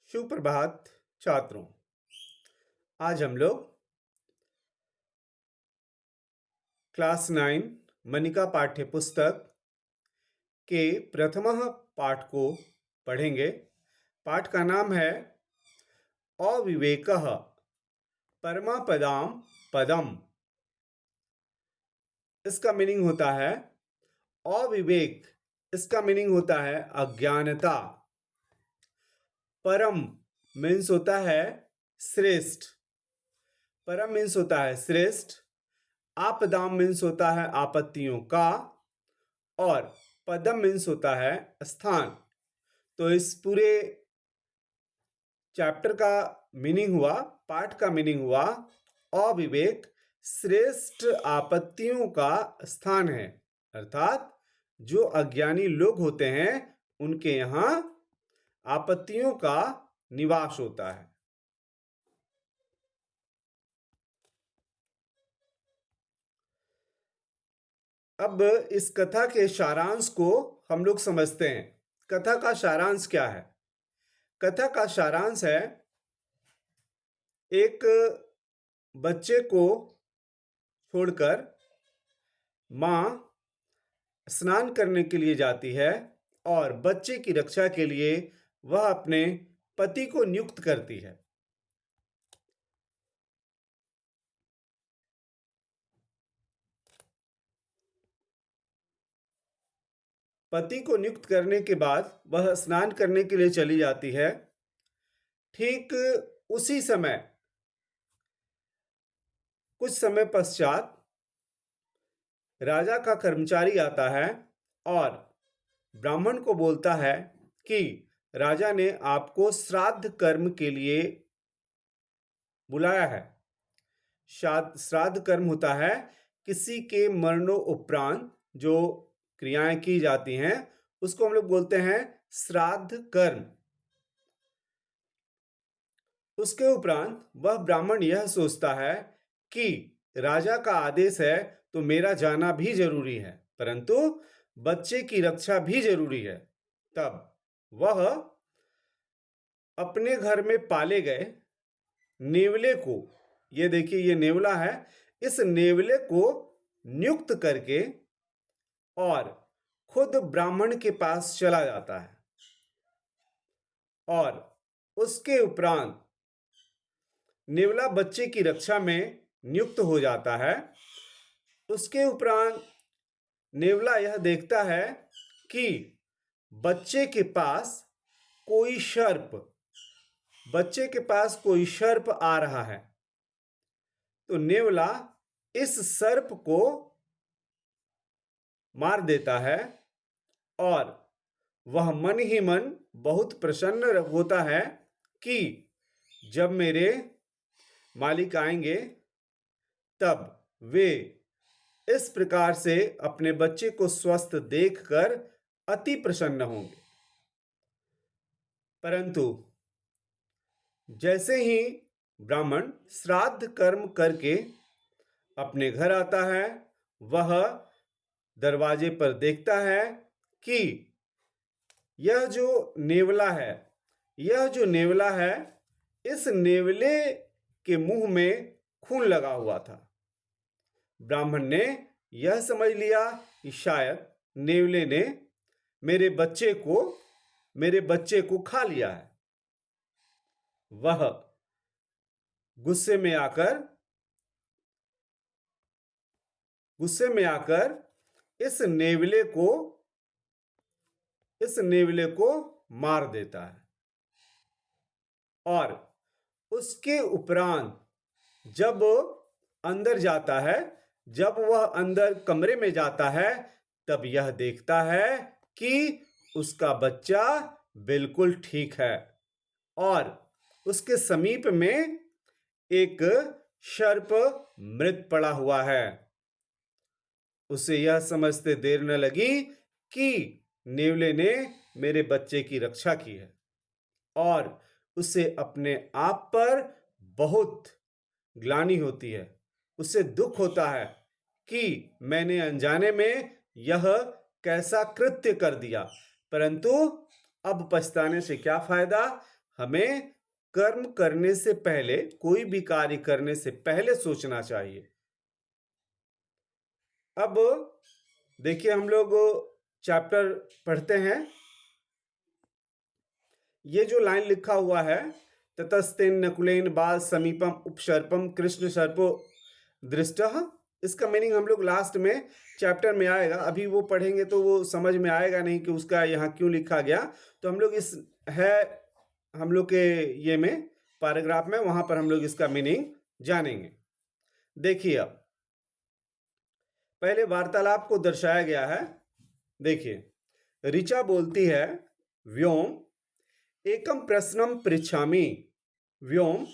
सुप्रभात छात्रों। आज हम लोग क्लास 9 मनिका पाठ्य पुस्तक के प्रथम पाठ को पढ़ेंगे। पाठ का नाम है अविवेकः परमापदां पदम। इसका मीनिंग होता है अविवेक, इसका मीनिंग होता है अज्ञानता। परम मीन्स होता है श्रेष्ठ, परम मीन्स होता है श्रेष्ठ, आपदाम मीन्स होता है आपत्तियों का, और पदम मीन्स होता है स्थान। तो इस पूरे चैप्टर का मीनिंग हुआ, पाठ का मीनिंग हुआ अविवेक श्रेष्ठ आपत्तियों का स्थान है। अर्थात जो अज्ञानी लोग होते हैं उनके यहाँ आपत्तियों का निवास होता है। अब इस कथा के सारांश को हम लोग समझते हैं। कथा का सारांश क्या है? कथा का सारांश है, एक बच्चे को छोड़कर माँ स्नान करने के लिए जाती है और बच्चे की रक्षा के लिए वह अपने पति को नियुक्त करती है। पति को नियुक्त करने के बाद वह स्नान करने के लिए चली जाती है। ठीक उसी समय कुछ समय पश्चात राजा का कर्मचारी आता है और ब्राह्मण को बोलता है कि राजा ने आपको श्राद्ध कर्म के लिए बुलाया है। श्राद्ध कर्म होता है किसी के मरणोपरांत जो क्रियाएं की जाती हैं उसको हम लोग बोलते हैं श्राद्ध कर्म। उसके उपरांत वह ब्राह्मण यह सोचता है कि राजा का आदेश है तो मेरा जाना भी जरूरी है, परंतु बच्चे की रक्षा भी जरूरी है। तब वह अपने घर में पाले गए नेवले को, ये देखिए ये नेवला है, इस नेवले को नियुक्त करके और खुद ब्राह्मण के पास चला जाता है और उसके उपरांत नेवला बच्चे की रक्षा में नियुक्त हो जाता है। उसके उपरांत नेवला यह देखता है कि बच्चे के पास कोई सर्प आ रहा है। तो नेवला इस सर्प को मार देता है और वह मन ही मन बहुत प्रसन्न होता है कि जब मेरे मालिक आएंगे तब वे इस प्रकार से अपने बच्चे को स्वस्थ देखकर अति प्रसन्न होंगे। परंतु जैसे ही ब्राह्मण श्राद्ध कर्म करके अपने घर आता है, वह दरवाजे पर देखता है कि यह जो नेवला है, इस नेवले के मुंह में खून लगा हुआ था। ब्राह्मण ने यह समझ लिया कि शायद नेवले ने मेरे बच्चे को खा लिया है। वह गुस्से में आकर इस नेवले को मार देता है। और उसके उपरांत जब वह अंदर कमरे में जाता है तब यह देखता है कि उसका बच्चा बिल्कुल ठीक है और उसके समीप में एक सर्प मृत पड़ा हुआ है। उसे यह समझते देर न लगी कि नेवले ने मेरे बच्चे की रक्षा की है और उसे अपने आप पर बहुत ग्लानि होती है। उसे दुख होता है कि मैंने अनजाने में यह कैसा कृत्य कर दिया, परंतु अब पछताने से क्या फायदा, हमें कर्म करने से पहले, कोई भी कार्य करने से पहले सोचना चाहिए। अब देखिए, हम लोग चैप्टर पढ़ते हैं। ये जो लाइन लिखा हुआ है, ततस्तेन नकुलेन बाल समीपम उपसर्पम कृष्ण सर्पो दृष्टः, इसका मीनिंग हम लोग लास्ट में चैप्टर में आएगा। अभी वो पढ़ेंगे तो वो समझ में आएगा नहीं कि उसका यहाँ क्यों लिखा गया। तो हम लोग इस है हम लोग के ये में पैराग्राफ में, वहां पर हम लोग इसका मीनिंग जानेंगे। देखिए, अब पहले वार्तालाप को दर्शाया गया है। देखिए, ऋचा बोलती है, व्योम एकम प्रश्नम पृच्छामि। व्योम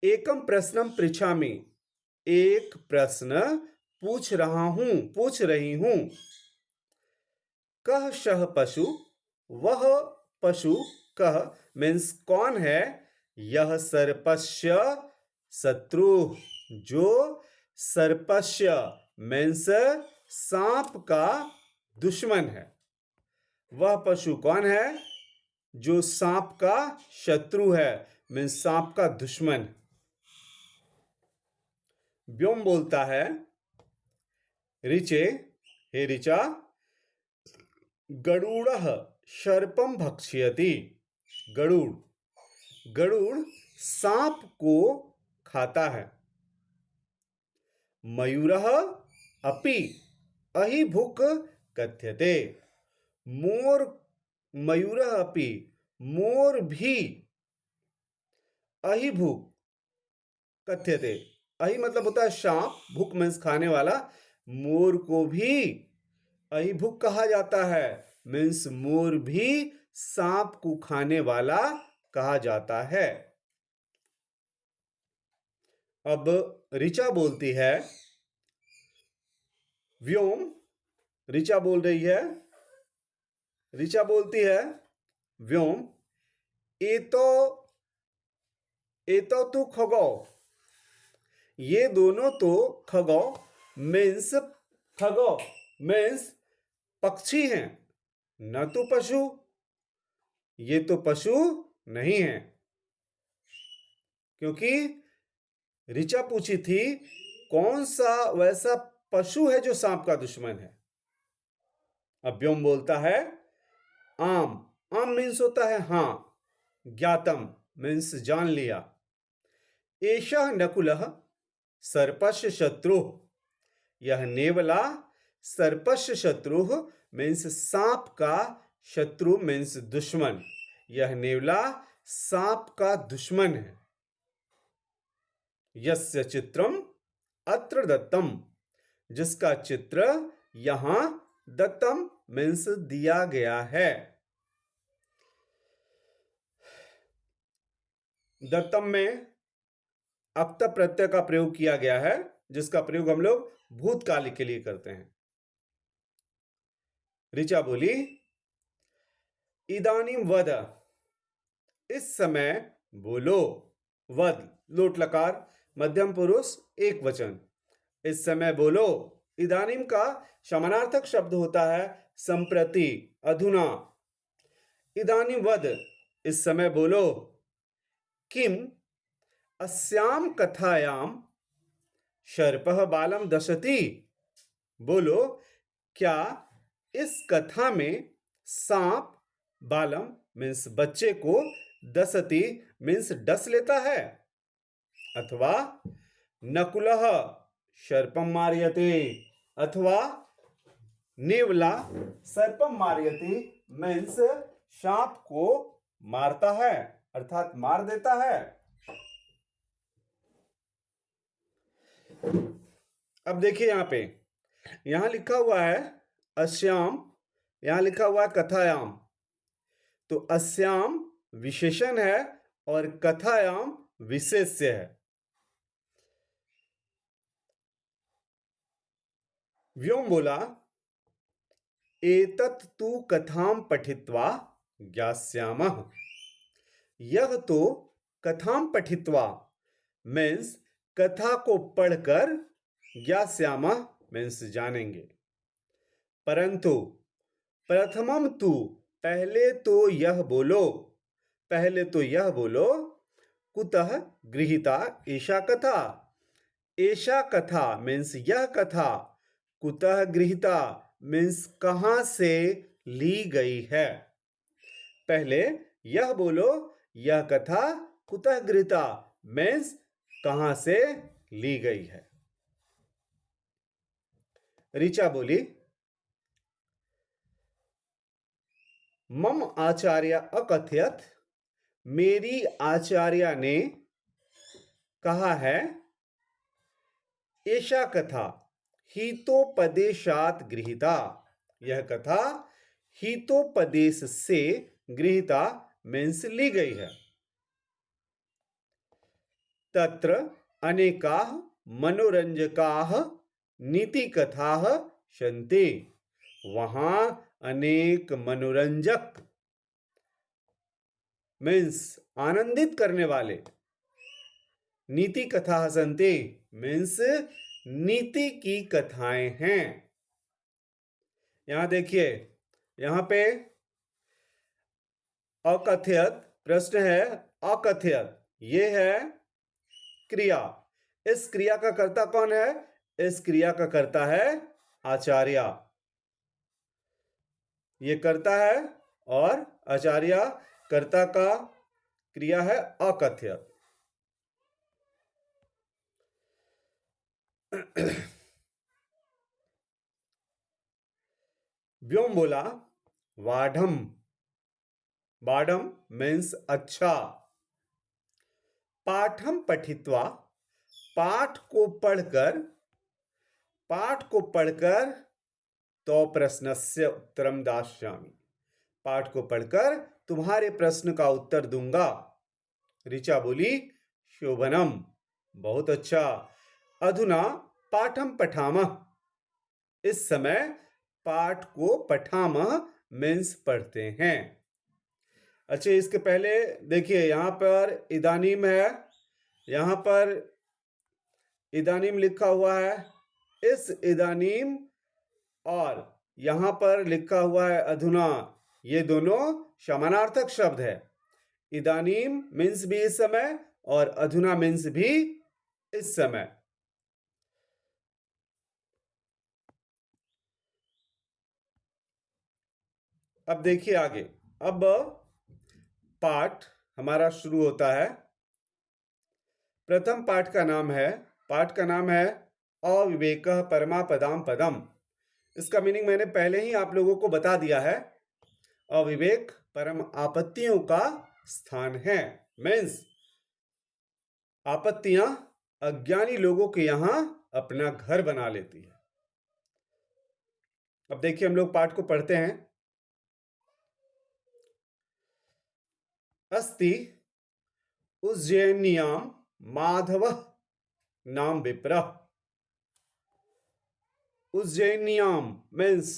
एकम प्रश्नम पृच्छामि, एक प्रश्न पूछ रही हूं। कह शह पशु, वह पशु, कह मीन्स कौन है, यह सर्पस्य शत्रु, जो सर्पस्य मीन्स सांप का दुश्मन है। वह पशु कौन है, जो सांप का शत्रु है, मीन्स सांप का दुश्मन। व्योम बोलता है, ऋचे, हे ऋचा, गरुड़ः सर्पम भक्ष्यति। गरुड़ सांप को खाता है। मयूरः अपि अहिभुक् कथ्यते। मयूरः अपि, मोर भी, अहिभुक् कथ्यते, अहि मतलब होता है सांप, भुक मीन्स खाने वाला। मोर को भी अहिभुक कहा जाता है, मीन्स मोर भी सांप को खाने वाला कहा जाता है। अब ऋचा बोलती है, व्योम, ऋचा बोल रही है, ऋचा बोलती है, व्योम एतो तू खगो, ये दोनों तो खगो मीन्स पक्षी हैं, न तो पशु, ये तो पशु नहीं है। क्योंकि ऋचा पूछी थी कौन सा वैसा पशु है जो सांप का दुश्मन है। अब व्योम बोलता है, आम मीन्स होता है हाँ, ज्ञातम मीन्स जान लिया। एषः नकुलः सर्पस्य शत्रु, यह नेवला सर्पस्य शत्रु मीन्स सांप का शत्रु मीन्स दुश्मन, यह नेवला सांप का दुश्मन है। यस्य चित्रम अत्र दत्तम, जिसका चित्र यहां दत्तम मीन्स दिया गया है। दत्तम में अक्त प्रत्यय का प्रयोग किया गया है, जिसका प्रयोग हम लोग भूतकाल के लिए करते हैं। ऋचा बोली, इदानीम वद, इस समय बोलो। वद लोट लकार मध्यम पुरुष एक वचन, इस समय बोलो। इदानीम का समानार्थक शब्द होता है संप्रति, अधुना। इदानीम वद, इस समय बोलो। किम अस्याम कथायाम शर्पः बालम दशति, बोलो क्या इस कथा में सांप बालम मीन्स बच्चे को, दशति मीन्स डस लेता है, अथवा नकुलः सर्पम मारयते, अथवा नेवला सर्पम मारयते मीन्स सांप को मारता है, अर्थात मार देता है। अब देखिए यहां लिखा हुआ है अस्याम, यहां लिखा हुआ है कथायाम। तो अस्याम विशेषण है और कथायाम विशेष्य है। व्योम बोला, एतत् तु कथाम पठित्वा ज्ञास्यामः, यह तो कथाम पठित्वा मीन्स कथा को पढ़कर, ज्ञास्यामः मीन्स जानेंगे। परंतु प्रथमम तु, पहले तो यह बोलो, पहले तो यह बोलो, कुतः गृहीता एषा कथा। एषा कथा मीन्स यह कथा, कुतः गृहीता मीन्स कहां से ली गई है। पहले यह बोलो, यह कथा कुतः गृहीता मीन्स कहां से ली गई है। ऋचा बोली, मम आचार्य अकथयत, मेरी आचार्य ने कहा है, एषा कथा हितोपदेशात गृहीता, यह कथा हितोपदेश से गृहीता मीन्स ली गई है। तत्र अनेकाः मनोरंजकाः नीति कथाः सन्ति, वहां अनेक मनोरंजक मीन्स आनंदित करने वाले, नीति कथा सन्ति मीन्स नीति की कथाएं हैं। यहां देखिए, यहां पे अकथयत प्रश्न है, अकथयत ये है क्रिया। इस क्रिया का कर्ता कौन है? इस क्रिया का कर्ता है आचार्य। ये कर्ता है और आचार्य, कर्ता का क्रिया है अकथयत। व्योम बोला, वाढ़म। वाढ़म मीन्स अच्छा। पाठम पठित्वा, पाठ को पढ़कर तो प्रश्नस्य उत्तरम दास्यामि, पाठ को पढ़कर तुम्हारे प्रश्न का उत्तर दूंगा। ऋचा बोली, शोभनम, बहुत अच्छा। अधुना पाठम पठामः, इस समय पाठ को पठामः मीन्स पढ़ते हैं। अच्छा, इसके पहले देखिए, यहां पर इदानीम है, यहां पर इदानीम लिखा हुआ है। इस इदानीम और यहां पर लिखा हुआ है अधुना, ये दोनों समानार्थक शब्द है। इदानीम मीन्स भी इस समय और अधुना मीन्स भी इस समय। अब देखिए आगे, अब पाठ हमारा शुरू होता है। प्रथम पाठ का नाम है अविवेकः परमापदाम पदम। इसका मीनिंग मैंने पहले ही आप लोगों को बता दिया है। अविवेक परम आपत्तियों का स्थान है, मीन्स आपत्तियां अज्ञानी लोगों के यहां अपना घर बना लेती है। अब देखिए, हम लोग पाठ को पढ़ते हैं। अस्ति उज्जैन्यां माधवः नाम विप्रः। उज्जैन्यां मीन्स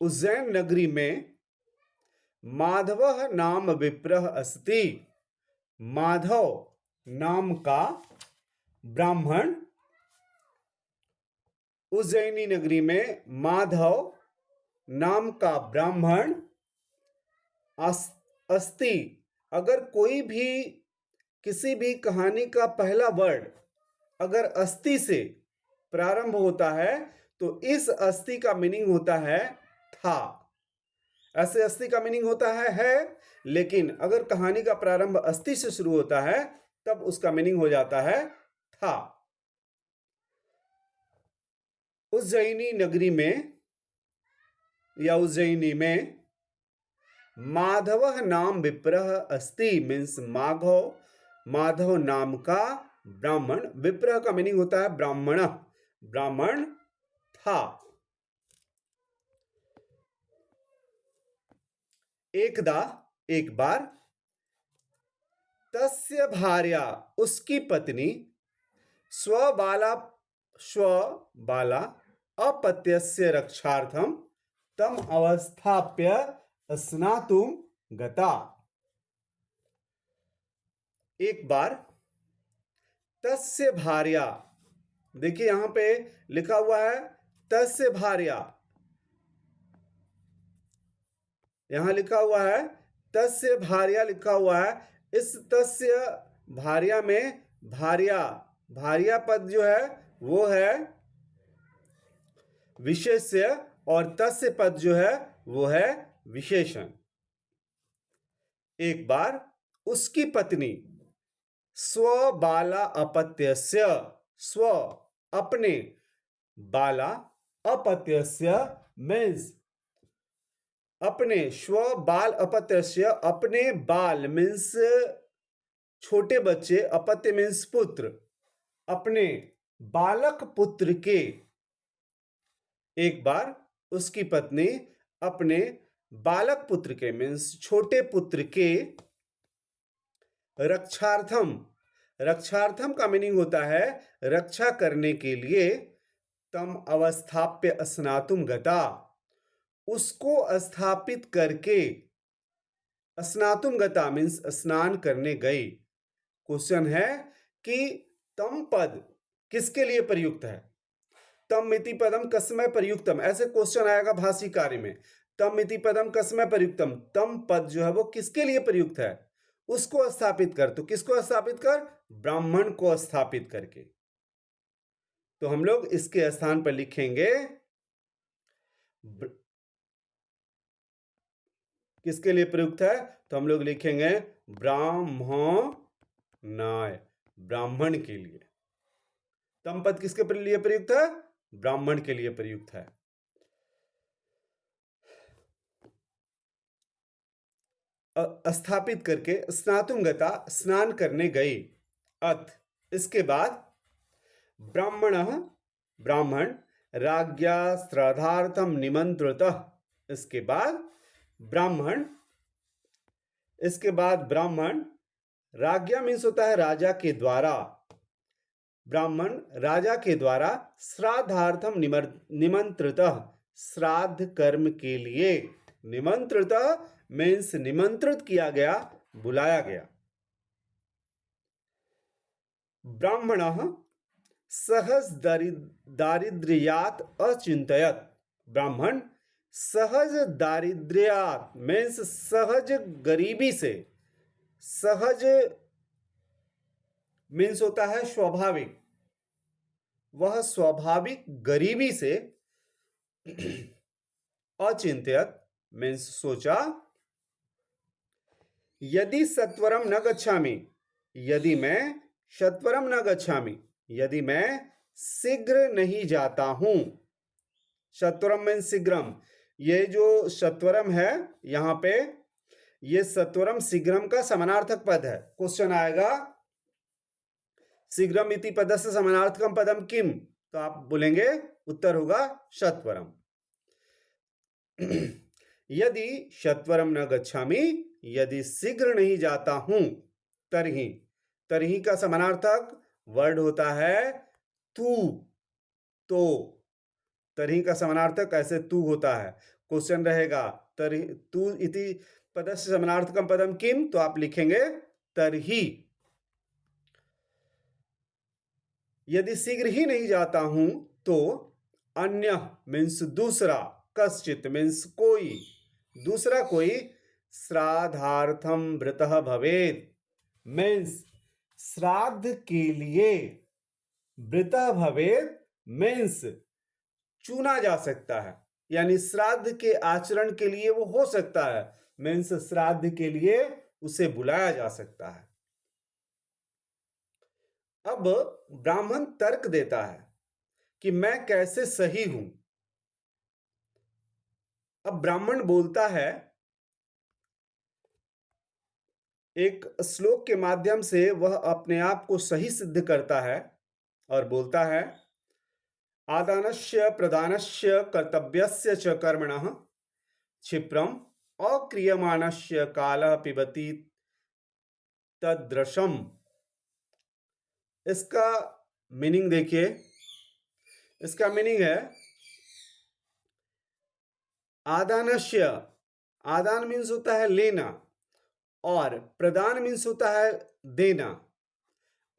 उज्जैन नगरी में माधवः नाम विप्रः अस्ति, माधव नाम का ब्राह्मण उज्जैनी नगरी में माधव नाम का ब्राह्मण अस्ति। अगर कोई भी किसी भी कहानी का पहला वर्ड अगर अस्ति से प्रारंभ होता है तो इस अस्ति का मीनिंग होता है था। ऐसे अस्ति का मीनिंग होता है, लेकिन अगर कहानी का प्रारंभ अस्ति से शुरू होता है तब उसका मीनिंग हो जाता है था। उज्जैनी नगरी में या उज्जैनी में माधव नाम विप्रः अस्ति मीन्स माधव नाम का ब्राह्मण, विप्रः का मीनिंग होता है ब्राह्मण, ब्राह्मण था। एकदा, एक बार, तस्य भार्या उसकी पत्नी स्वबाला अपत्यस्य रक्षार्थम तम अवस्थाप्य स्नातुं गता। एक बार तस्य भार्या, देखिए यहां पे लिखा हुआ है तस्य भार्या, यहां लिखा हुआ है तस्य भार्या लिखा हुआ है। इस तस्य भार्या में भार्या, भार्या पद जो है वो है विशेष्य और तस्य पद जो है वो है विशेषण। एक बार उसकी पत्नी स्व बाला अपत्यस्य, स्व अपने, बाला अपत्यस्य मीन्स अपने, स्व बाल अपत्यस्य अपने बाल मीन्स छोटे बच्चे, अपत्य मीन्स पुत्र, अपने बालक पुत्र के, एक बार उसकी पत्नी अपने बालक पुत्र के मीन्स छोटे पुत्र के रक्षार्थम, रक्षार्थम का मीनिंग होता है रक्षा करने के लिए, तम अवस्थाप्य स्नातुम गता, उसको स्थापित करके, स्नातुम गता मीन्स स्नान करने गई। क्वेश्चन है कि तम पद किसके लिए प्रयुक्त है? तम इति पदम कस्मै प्रयुक्तम, ऐसे क्वेश्चन आएगा भाषी कार्य में। तम इति पदम कस्मै प्रयुक्तम, तम पद जो है वो किसके लिए प्रयुक्त है? उसको स्थापित कर। तो किसको स्थापित कर? ब्राह्मण को स्थापित करके। तो हम लोग इसके स्थान पर लिखेंगे किसके लिए प्रयुक्त है? तो हम लोग लिखेंगे ब्राह्मणाय, ब्राह्मण के लिए। तम पद किसके लिए प्रयुक्त है? ब्राह्मण के लिए प्रयुक्त है। स्थापित करके, स्नातुम गता स्नान करने गई। अथ इसके बाद ब्राह्मण, ब्राह्मण राज्ञा श्राद्धार्थम निमंत्रितः, इसके बाद ब्राह्मण, इसके बाद ब्राह्मण, राज्ञा मीन्स होता है राजा के द्वारा, ब्राह्मण राजा के द्वारा श्राद्धार्थम निमंत्रितः, श्राद्ध कर्म के लिए, निमंत्रितः मीन्स निमंत्रित किया गया, बुलाया गया। ब्राह्मणः सहज दारिद्र्यात् अचिंतयत्, ब्राह्मण सहज दारिद्र्यात् मीन्स सहज गरीबी से, सहज मीन्स होता है स्वाभाविक, वह स्वाभाविक गरीबी से अचिंत्यत मीन्स सोचा, यदि सत्वरम न गच्छामि, यदि मैं सत्वरम न गच्छामि, यदि मैं शीघ्र नहीं जाता हूं। सत्वरम मीन्स शीघ्रम, ये जो सत्वरम है यहां पे, ये सत्वरम शीघ्रम का समानार्थक पद है। क्वेश्चन आएगा शीघ्रम इति पदस्य समानार्थकम पदम किम, तो आप बोलेंगे उत्तर होगा सत्वरम। यदि सत्वरम न गच्छामि, यदि शीघ्र नहीं जाता हूं, तरही, तरही का समानार्थक वर्ड होता है तू, तो तरही का समानार्थक ऐसे तू होता है। क्वेश्चन रहेगा तरही तू इति पदस्य समानार्थकम पदम किम, तो आप लिखेंगे तरही। यदि शीघ्र ही नहीं जाता हूं तो अन्य मीन्स दूसरा, कश्चित मीन्स कोई, दूसरा कोई, श्राद्धार्थम व्रतः भवेत् मीन्स श्राद्ध के लिए, व्रतः भवेत् मीन्स चुना जा सकता है, यानी श्राद्ध के आचरण के लिए वो हो सकता है, मीन्स श्राद्ध के लिए उसे बुलाया जा सकता है। अब ब्राह्मण तर्क देता है कि मैं कैसे सही हूं। अब ब्राह्मण बोलता है, एक श्लोक के माध्यम से वह अपने आप को सही सिद्ध करता है और बोलता है आदानस्य प्रदानस्य कर्तव्यस्य च कर्मणः क्षिप्रम अक्रियमाणस्य कालः पिबति तदृशम। इसका मीनिंग देखिए, इसका मीनिंग है आदानस्य, आदान मीन्स होता है लेना और प्रदान मीन्स होता है देना।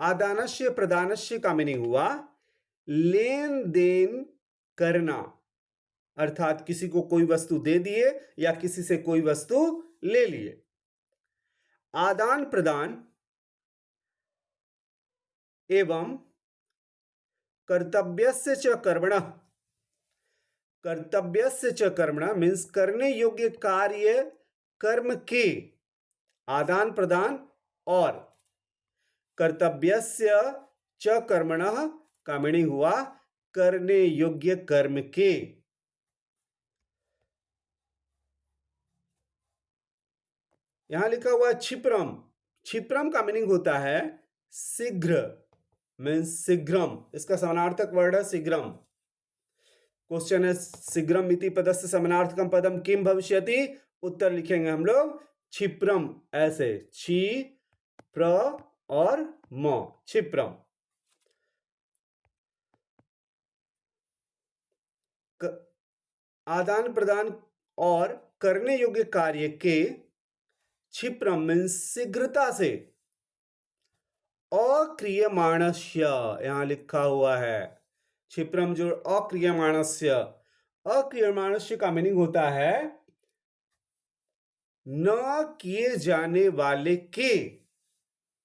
आदानस्य प्रदानस्य का मीनिंग हुआ लेन देन करना, अर्थात किसी को कोई वस्तु दे दिए या किसी से कोई वस्तु ले लिए। आदान प्रदान एवं कर्तव्यस्य च कर्मणः, कर्तव्यस्य च कर्मणः मीन्स करने योग्य कार्य कर्म के आदान प्रदान और कर्तव्यस्य च कर्मणः का मीनिंग हुआ करने योग्य कर्म के। यहां लिखा हुआ क्षिप्रम, क्षिप्रम का मीनिंग होता है शीघ्र मीन्स शीघ्रम, इसका समानार्थक वर्ड है शीघ्रम। क्वेश्चन है शीघ्रम इति पदस्य समानार्थकम पदम किम भविष्यति, उत्तर लिखेंगे हम लोग क्षिप्रम, ऐसे क्षि प्र और म, क्षिप्रम। आदान प्रदान और करने योग्य कार्य के क्षिप्रम मीन्स शीघ्रता से, अक्रियमाणस्य यहां लिखा हुआ है क्षिप्रम जो अक्रियमाणस्य, अक्रियमाणस्य का मीनिंग होता है न किए जाने वाले के,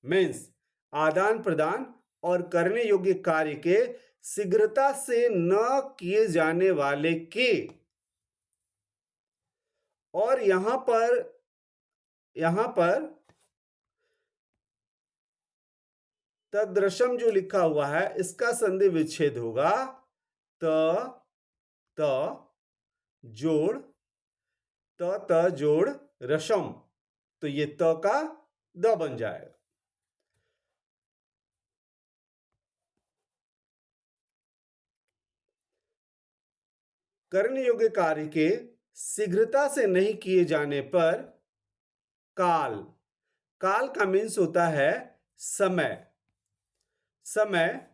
मीन्स आदान प्रदान और करने योग्य कार्य के शीघ्रता से न किए जाने वाले के। और यहां पर तदृशम जो लिखा हुआ है इसका संधि विच्छेद होगा त जोड़ त जोड़ रसम, तो ये त का द बन जाएगा। करने योग्य कार्य के शीघ्रता से नहीं किए जाने पर काल, काल का मीन्स होता है समय, समय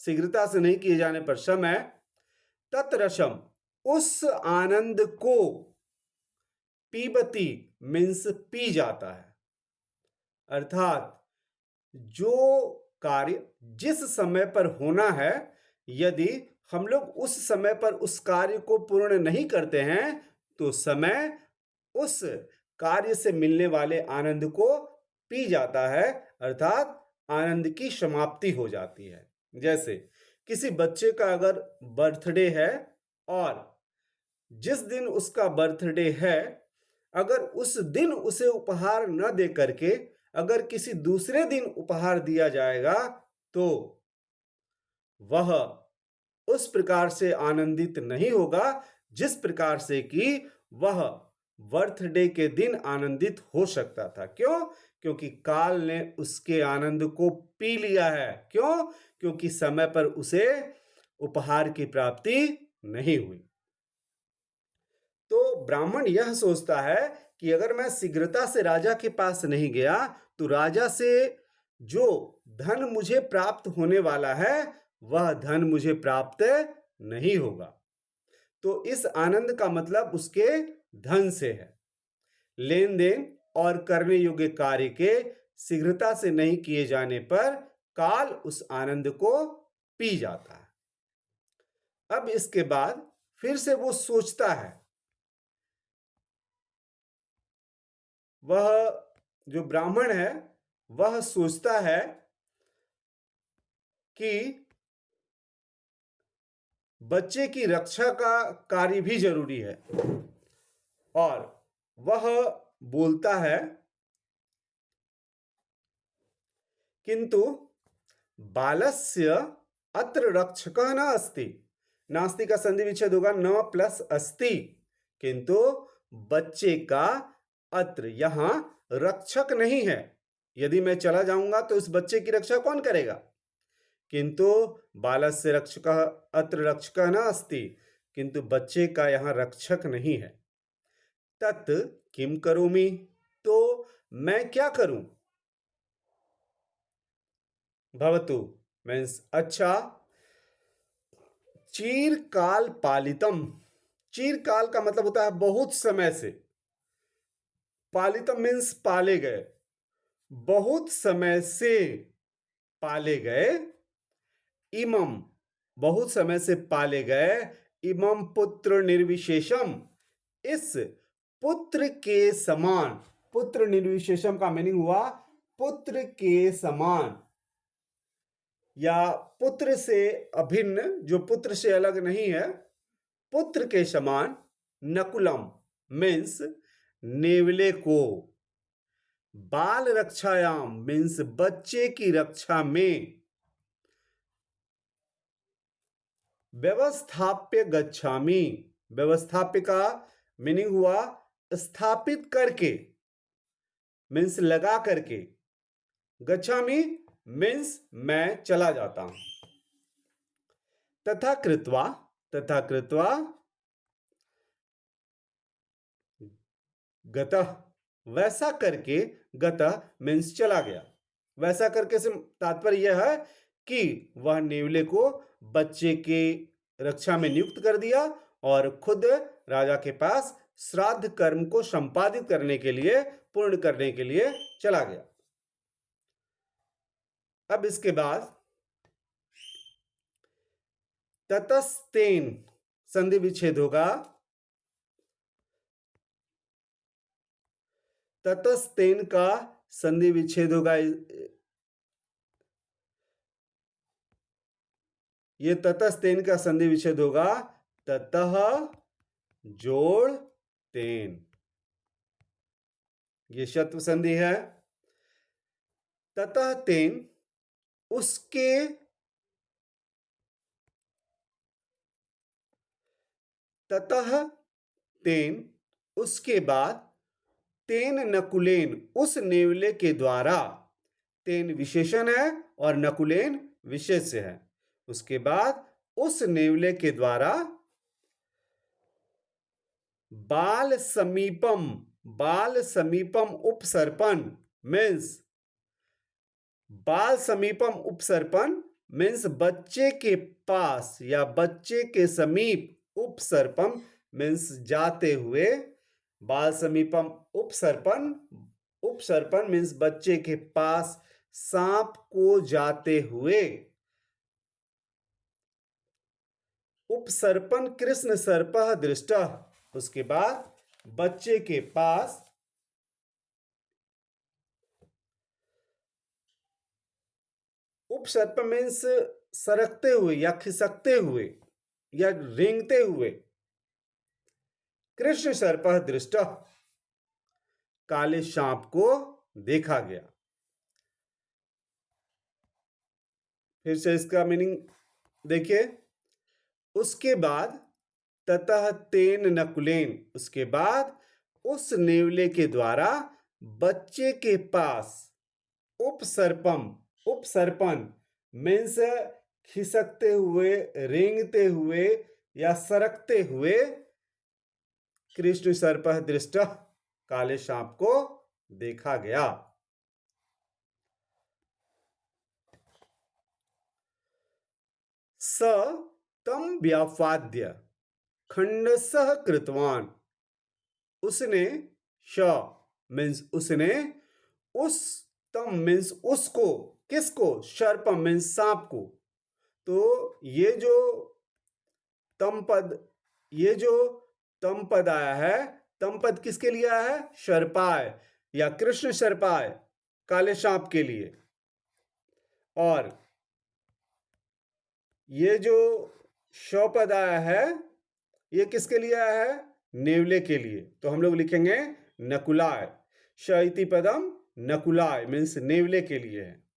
शीघ्रता से नहीं किए जाने पर समय, तत्रसम उस आनंद को, पीबती मीन्स पी जाता है, अर्थात जो कार्य जिस समय पर होना है यदि हम लोग उस समय पर उस कार्य को पूर्ण नहीं करते हैं तो समय उस कार्य से मिलने वाले आनंद को पी जाता है, अर्थात आनंद की समाप्ति हो जाती है। जैसे किसी बच्चे का अगर बर्थडे है और जिस दिन उसका बर्थडे है अगर उस दिन उसे उपहार न दे करके अगर किसी दूसरे दिन उपहार दिया जाएगा तो वह उस प्रकार से आनंदित नहीं होगा जिस प्रकार से कि वह बर्थडे के दिन आनंदित हो सकता था। क्यों? क्योंकि काल ने उसके आनंद को पी लिया है। क्यों? क्योंकि समय पर उसे उपहार की प्राप्ति नहीं हुई। तो ब्राह्मण यह सोचता है कि अगर मैं शीघ्रता से राजा के पास नहीं गया तो राजा से जो धन मुझे प्राप्त होने वाला है वह धन मुझे प्राप्त नहीं होगा। तो इस आनंद का मतलब उसके धन से है। लेन देन और करने योग्य कार्य के शीघ्रता से नहीं किए जाने पर काल उस आनंद को पी जाता है। अब इसके बाद फिर से वो सोचता है, वह जो ब्राह्मण है वह सोचता है कि बच्चे की रक्षा का कार्य भी जरूरी है और वह बोलता है किंतु बालस्य अत्र रक्षकः न अस्ति, नास्ति का संधि विच्छेद होगा न प्लस अस्ति, किंतु बच्चे का अत्र यहां रक्षक नहीं है। यदि मैं चला जाऊंगा तो इस बच्चे की रक्षा कौन करेगा? किंतु बालस्य रक्षकः अत्र रक्षकः न अस्ति, किंतु बच्चे का यहां रक्षक नहीं है। तत् किम करोमि, तो मैं क्या करूं? भवतु मीन्स अच्छा, चीरकाल पालितम, चीरकाल का मतलब होता है बहुत समय से, पालितम मीन्स पाले गए, बहुत समय से पाले गए, इमम बहुत समय से पाले गए, इमम पुत्र निर्विशेषम इस पुत्र के समान, पुत्र निर्विशेषम का मीनिंग हुआ पुत्र के समान या पुत्र से अभिन्न, जो पुत्र से अलग नहीं है, पुत्र के समान। नकुलम मीन्स नेवले को। बाल रक्षायाम मीन्स बच्चे की रक्षा में। व्यवस्थाप्य गच्छामि, व्यवस्थाप्य का मीनिंग हुआ स्थापित करके, मीन्स लगा करके। गच्छामि मीन्स मैं चला जाता हूं। तथा कृत्वा, तथा कृत्वा गतः, वैसा करके। गतः मीन्स चला गया। वैसा करके से तात्पर्य यह है कि वह नेवले को बच्चे के रक्षा में नियुक्त कर दिया और खुद राजा के पास श्राद्ध कर्म को संपादित करने के लिए, पूर्ण करने के लिए चला गया। अब इसके बाद ततस्तेन संधि विच्छेद होगा। ततस्तेन का संधि विच्छेद होगा। ये ततस्तेन का संधि विच्छेद होगा ततः जोड़ तेन। ये शत्व संधि है। ततः तेन उसके, ततः तेन उसके बाद, तेन नकुलेन उस नेवले के द्वारा। तेन विशेषण है और नकुलेन विशेष्य है। उसके बाद उस नेवले के द्वारा बाल समीपम, बाल समीपम उपसर्पण मीन्स, बाल समीपम उपसर्पण मीन्स बच्चे के पास या बच्चे के समीप। उपसर्पम मीन्स जाते हुए। बाल समीपम उपसर्पण, उपसर्पण मीन्स बच्चे के पास सांप को जाते हुए। उपसर्पण कृष्ण सर्पः दृष्टः, उसके बाद बच्चे के पास उपसर्प मीन्स सरकते हुए या खिसकते हुए या रेंगते हुए। कृष्ण सर्पः दृष्टः, काले सांप को देखा गया। फिर से इसका मीनिंग देखिए। उसके बाद ततः तेन नकुलेन, उसके बाद उस नेवले के द्वारा बच्चे के पास। उपसर्पम, उपसर्पण मीन्स खिसकते हुए, रेंगते हुए या सरकते हुए। कृष्ण सर्पः दृष्टः, काले सांप को देखा गया। स तम व्यापाद्य खंडसः कृतवान, उसने, श मीन्स उसने, उस, तम मीन्स उसको, किसको, सर्पम मीन्स सांप को। तो ये जो तम पद, ये जो तम पद आया है, तम पद किसके लिए आया है, सर्पाय या कृष्ण सर्पाय, काले सांप के लिए। और ये जो श पद आया है, ये किसके लिए आया है, नेवले के लिए। तो हम लोग लिखेंगे नकुलाय। श इति पदम नकुलाय मीन्स नेवले के लिए है।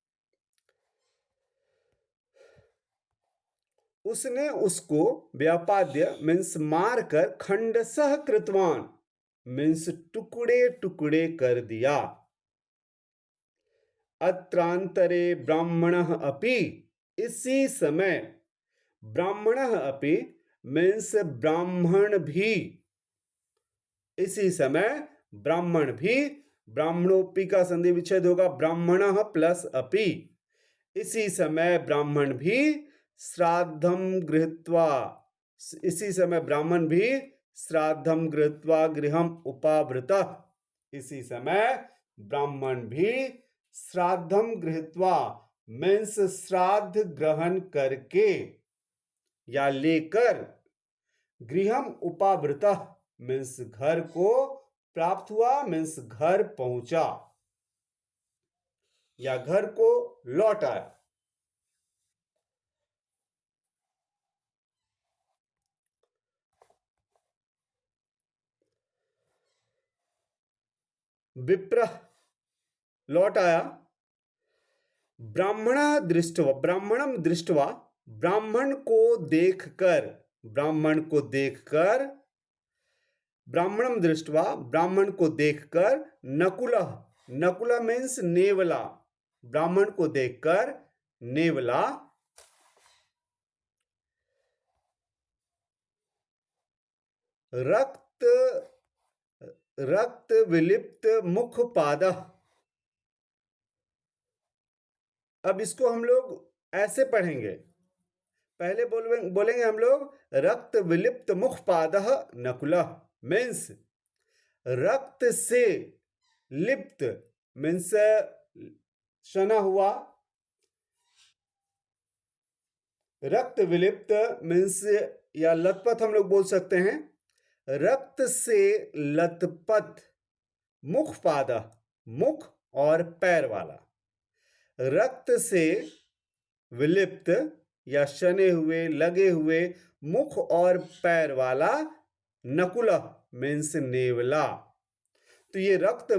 उसने उसको व्यापाद्य मीन्स मारकर, खंडसः कृतवान मीन्स टुकड़े टुकड़े कर दिया। अत्रांतरे ब्राह्मणः अपि, इसी समय। ब्राह्मणः अपि मीन्स ब्राह्मण भी। इसी समय ब्राह्मण भी। ब्राह्मणोपि का संधि विच्छेद होगा ब्राह्मणः प्लस अपि। इसी समय ब्राह्मण भी श्राद्धम गृहीत्वा, इसी समय ब्राह्मण भी श्राद्धम गृहीत्वा गृहम उपावृतः, इसी समय ब्राह्मण भी श्राद्धम गृहीत्वा मीन्स श्राद्ध ग्रहण करके या लेकर, गृहम उपावृतः मीन्स घर को प्राप्त हुआ मीन्स घर पहुंचा या घर को लौट आया। विप्र लौट आया। ब्राह्मणम दृष्टवा ब्राह्मण को देखकर, ब्राह्मण को देखकर, ब्राह्मणम दृष्टवा ब्राह्मण को देखकर, नकुलः, नकुला मीन्स नेवला, ब्राह्मण को देखकर नेवला रक्त रक्त विलिप्त मुख पादः। अब इसको हम लोग ऐसे पढ़ेंगे, पहले बोलेंगे हम लोग रक्त विलिप्त मुख पादः नकुलः मीन्स रक्त से लिप्त मीन्स सना हुआ, रक्त विलिप्त मीन्स या लथपथ हम लोग बोल सकते हैं, रक्त से लथपथ मुख पादा, मुख और पैर वाला, रक्त से विलिप्त या सने हुए लगे हुए मुख और पैर वाला नकुला मीन्स नेवला। तो ये रक्त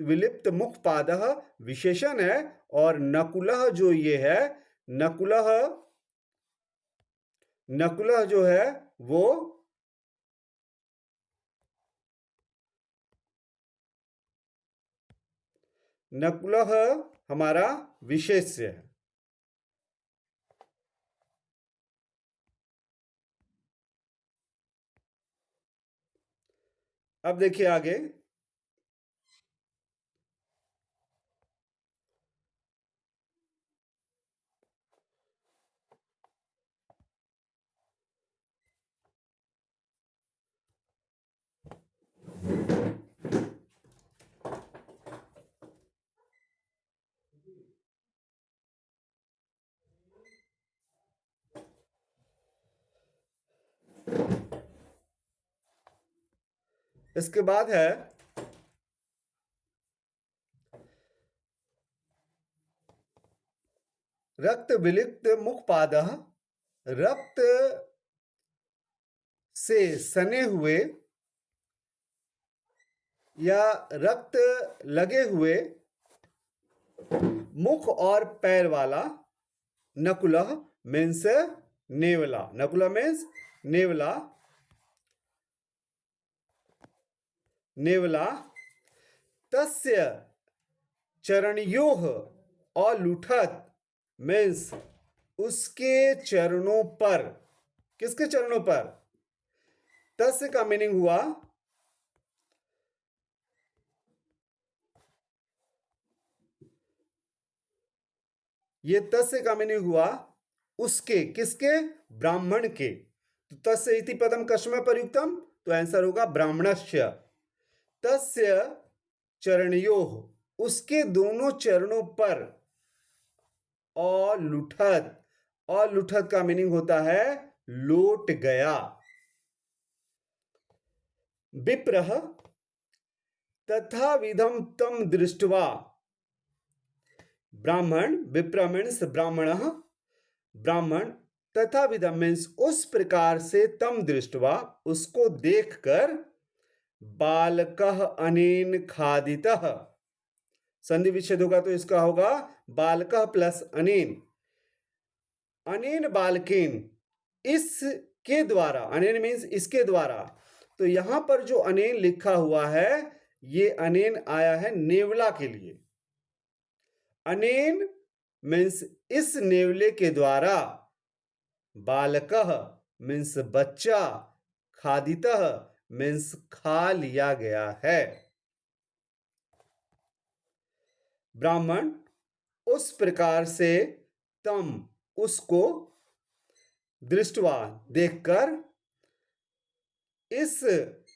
विलिप्त मुख पादः विशेषण है और नकुलः जो ये है, नकुलः जो है वो नकुलः हमारा विशेष्य है। अब देखिए आगे, इसके बाद है रक्त विलिप्त मुख पादः, रक्त से सने हुए या रक्त लगे हुए मुख और पैर वाला नकुलः मीन्स नेवला, नकुला मीन्स नेवला, नेवला तस्य चरणयोः अलुठत मीन्स उसके चरणों पर, किसके चरणों पर, तस्य का मीनिंग हुआ ये, तस्य का मीनिंग हुआ उसके, किसके, ब्राह्मण के, तो तस्य इति पदम कस्मै प्रयुक्तम, तो आंसर होगा ब्राह्मणस्य। तस्य चरणयोः उसके दोनों चरणों पर, अलुठत, अलुठत का मीनिंग होता है लौट गया। विप्रः तथा विधम तम दृष्ट्वा, ब्राह्मण, विप्र मीन्स ब्राह्मण, ब्राह्मण तथा विधम मीन्स उस प्रकार से, तम दृष्ट्वा उसको देखकर, बालकः अनेन खादितः, संधि विच्छेद होगा तो इसका होगा बालकः प्लस अनेन, अनेन बालकेन, इसके द्वारा, अनेन मीन्स इसके द्वारा, तो यहां पर जो अनेन लिखा हुआ है ये अनेन आया है नेवला के लिए, अनेन मीन्स इस नेवले के द्वारा, बालकः मीन्स बच्चा, खादितः मीन्स खा लिया गया है। ब्राह्मण उस प्रकार से, तम उसको, दृष्टवा देखकर, इस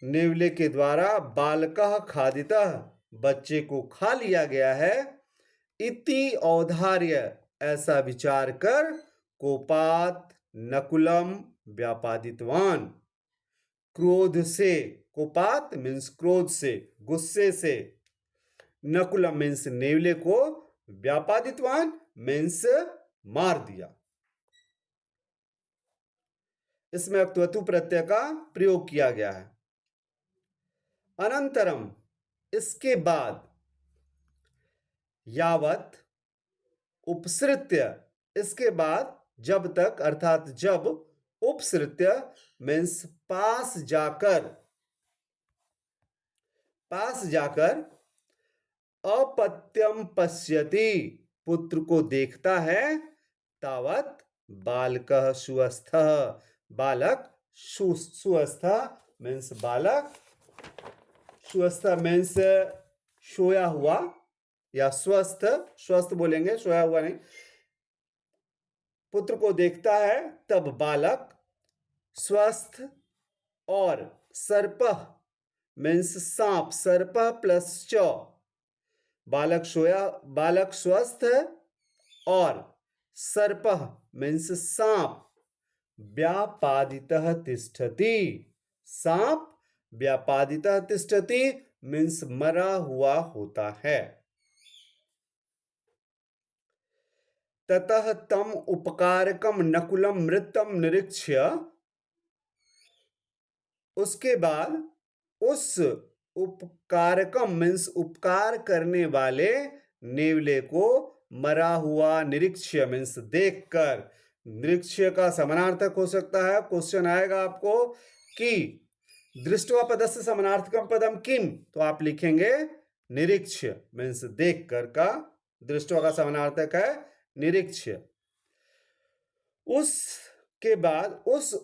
नेवले के द्वारा, बालकः खादितः बच्चे को खा लिया गया है, इति औदार्य ऐसा विचार कर, कोपात नकुलम व्यापादितवान क्रोध से, कोपात मीन्स क्रोध से, गुस्से से। नकुलम मीन्स नेवले को, व्यापादितवान मीन्स मार दिया। इसमें अक्तवतु प्रत्यय का प्रयोग किया गया है। अनंतरम इसके बाद, यावत उपसृत्य इसके बाद, जब तक अर्थात जब, उपसृत्य मीन्स पास जाकर, पास जाकर, अपत्यम पश्यति पुत्र को देखता है, तावत बालकः सुवस्थः बालक सुवस्थः मीन्स बालक, सुवस्थः मीन्स सोया हुआ या स्वस्थ, स्वस्थ बोलेंगे, सोया हुआ नहीं। पुत्र को देखता है तब बालक स्वस्थ, और सर्पः मीन्स सांप, सर्पः प्लस च, बालक सोया, बालक स्वस्थ है, और सर्पः मीन्स सांप, व्यापादितः तिष्ठति, सांप व्यापादितः तिष्ठति मीन्स मरा हुआ होता है। ततः तम उपकारकम नकुलम मृतम निरीक्ष्य, उसके बाद उस उपकारकम मीन्स उपकार करने वाले नेवले को मरा हुआ, निरीक्ष्य मीन्स देखकर। निरीक्ष्य का समानार्थक हो सकता है, क्वेश्चन आएगा आपको कि दृष्ट्वा पदस्य समानार्थकम पदम किम, तो आप लिखेंगे निरीक्ष्य मीन्स देखकर का, दृष्ट्वा का समानार्थक है निरीक्ष्य। उसके बाद उस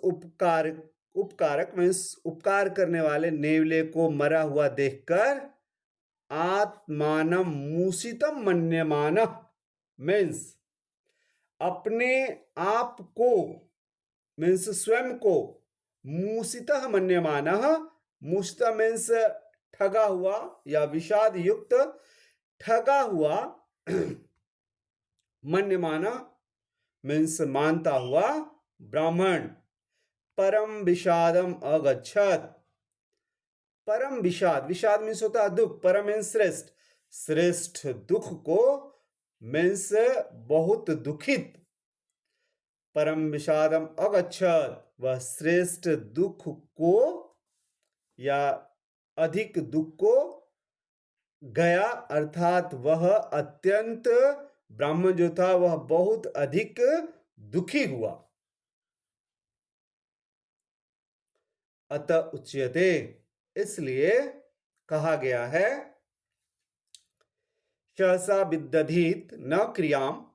उपकारक मीन्स उपकार करने वाले नेवले को मरा हुआ देखकर, आत्मानम मूसितम मन्यमानः मीन्स अपने आप को, मीन्स स्वयं को, मूसितः मन्यमानः, मूसितः मीन्स ठगा हुआ या विषाद युक्त, ठगा हुआ, मन्यमाना मीन्स मानता हुआ ब्राह्मण, परम विषादम अगच्छत, परम विषाद, विषाद मीन्स होता है दुख, परम मीन्स श्रेष्ठ, श्रेष्ठ दुख को मीन्स बहुत दुखित, परम विषादम अगच्छत वह श्रेष्ठ दुख को या अधिक दुख को गया, अर्थात वह अत्यंत, ब्राह्मण जो था वह बहुत अधिक दुखी हुआ। अतः उच्यते इसलिए कहा गया है, सहसा विदधीत न क्रियाम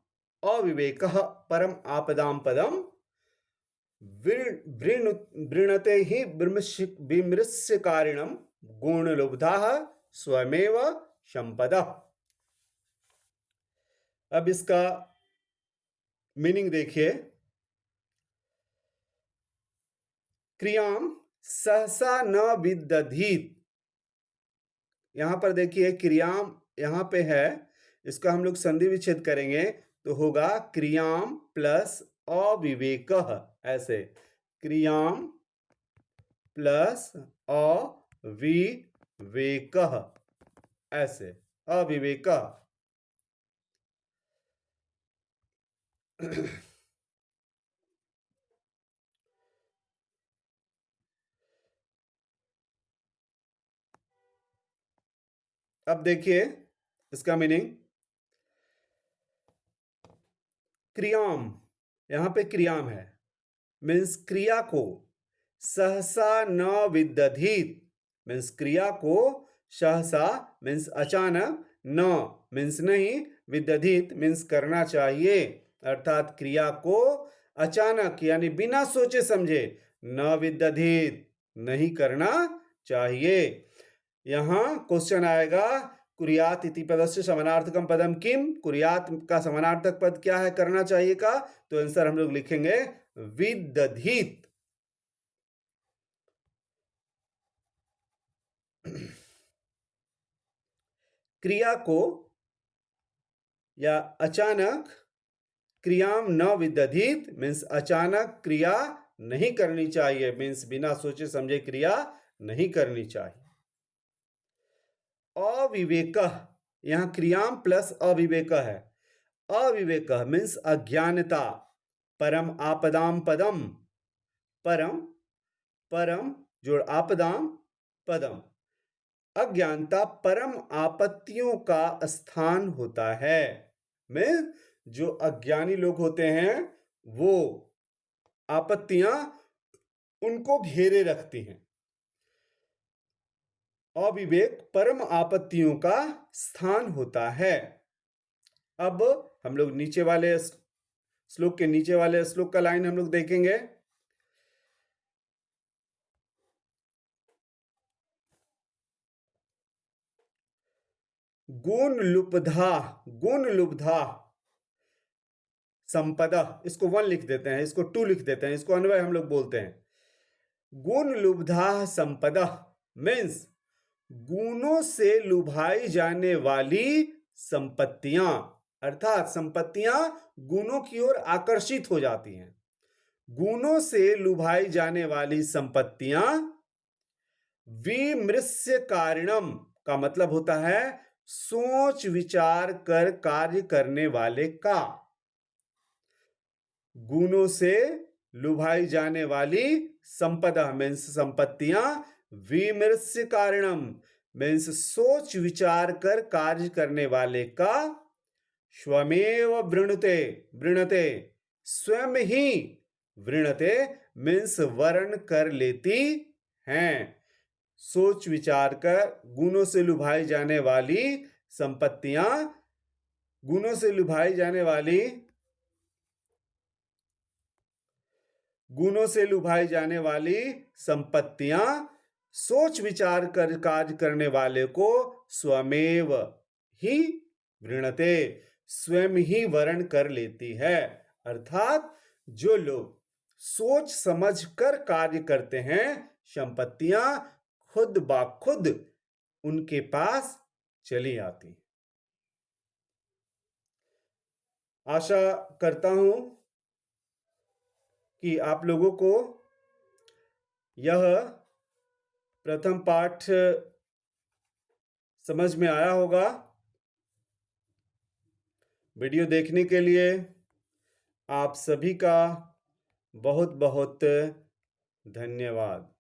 अविवेकः परम आपदाम पदम वृणते ही विमृश्यकारिणम गुणलुब्धाः स्वयमेव संपदः। अब इसका मीनिंग देखिए, क्रियाम सहसा न विदधीत, यहां पर देखिए क्रियाम यहां पे है, इसका हम लोग संधि विच्छेद करेंगे तो होगा क्रियाम प्लस अविवेकः, ऐसे क्रियाम प्लस अविवेकः, ऐसे अविवेकः। अब देखिए इसका मीनिंग, क्रियाम, यहां पे क्रियाम है मीन्स क्रिया को, सहसा न विदधीत मीन्स क्रिया को, सहसा मीन्स अचानक, न मीन्स नहीं, विदधीत मीन्स करना चाहिए, अर्थात क्रिया को अचानक यानी बिना सोचे समझे, न विदधीत नहीं करना चाहिए। यहां क्वेश्चन आएगा, कुर्यात इति पदस्य समानार्थकम पदम किम, कुर्यात का समानार्थक पद क्या है करना चाहिए का, तो आंसर हम लोग लिखेंगे विदधीत। क्रिया को या अचानक, क्रियाम न विदधीत मीन्स अचानक क्रिया नहीं करनी चाहिए, मीन्स बिना सोचे समझे क्रिया नहीं करनी चाहिए। अविवेक, यहाँ क्रियाम प्लस अविवेक है। अविवेक मीन्स अज्ञानता। परम आपदाम पदम, परम परम जोड़ आपदाम पदम, अज्ञानता परम आपत्तियों का स्थान होता है। में जो अज्ञानी लोग होते हैं वो आपत्तियां उनको घेरे रखती हैं। अविवेक परम आपत्तियों का स्थान होता है। अब हम लोग नीचे वाले श्लोक के नीचे वाले श्लोक का लाइन हम लोग देखेंगे। गुण लुब्धा संपदा, इसको 1 लिख देते हैं, इसको 2 लिख देते हैं, इसको अन्वय हम लोग बोलते हैं। गुण लुब्धा संपदा मीन्स गुणों से लुभाई जाने वाली संपत्तियां, अर्थात संपत्तियां गुणों की ओर आकर्षित हो जाती हैं। गुणों से लुभाई जाने वाली संपत्तियां विमृश्य कारणम का मतलब होता है सोच विचार कर कार्य करने वाले का। गुणों से लुभाई जाने वाली संपदा मीन्स संपत्तियां, विमृश्य कारणम मीन्स सोच विचार कर कार्य करने वाले का, स्वमेव वृणते, वृणते स्वयं ही, वृणते मीन्स वर्ण कर लेती हैं। सोच विचार कर गुणों से लुभाई जाने वाली संपत्तियां, गुणों से लुभाई जाने वाली, गुणों से लुभाई जाने वाली संपत्तियां सोच विचार कर कार्य करने वाले को स्वमेव ही वृणते, स्वयं ही वर्ण कर लेती है। अर्थात जो लोग सोच समझ कर कार्य करते हैं, संपत्तियां खुद ब खुद उनके पास चली आती। आशा करता हूं कि आप लोगों को यह प्रथम पाठ समझ में आया होगा। वीडियो देखने के लिए आप सभी का बहुत बहुत धन्यवाद।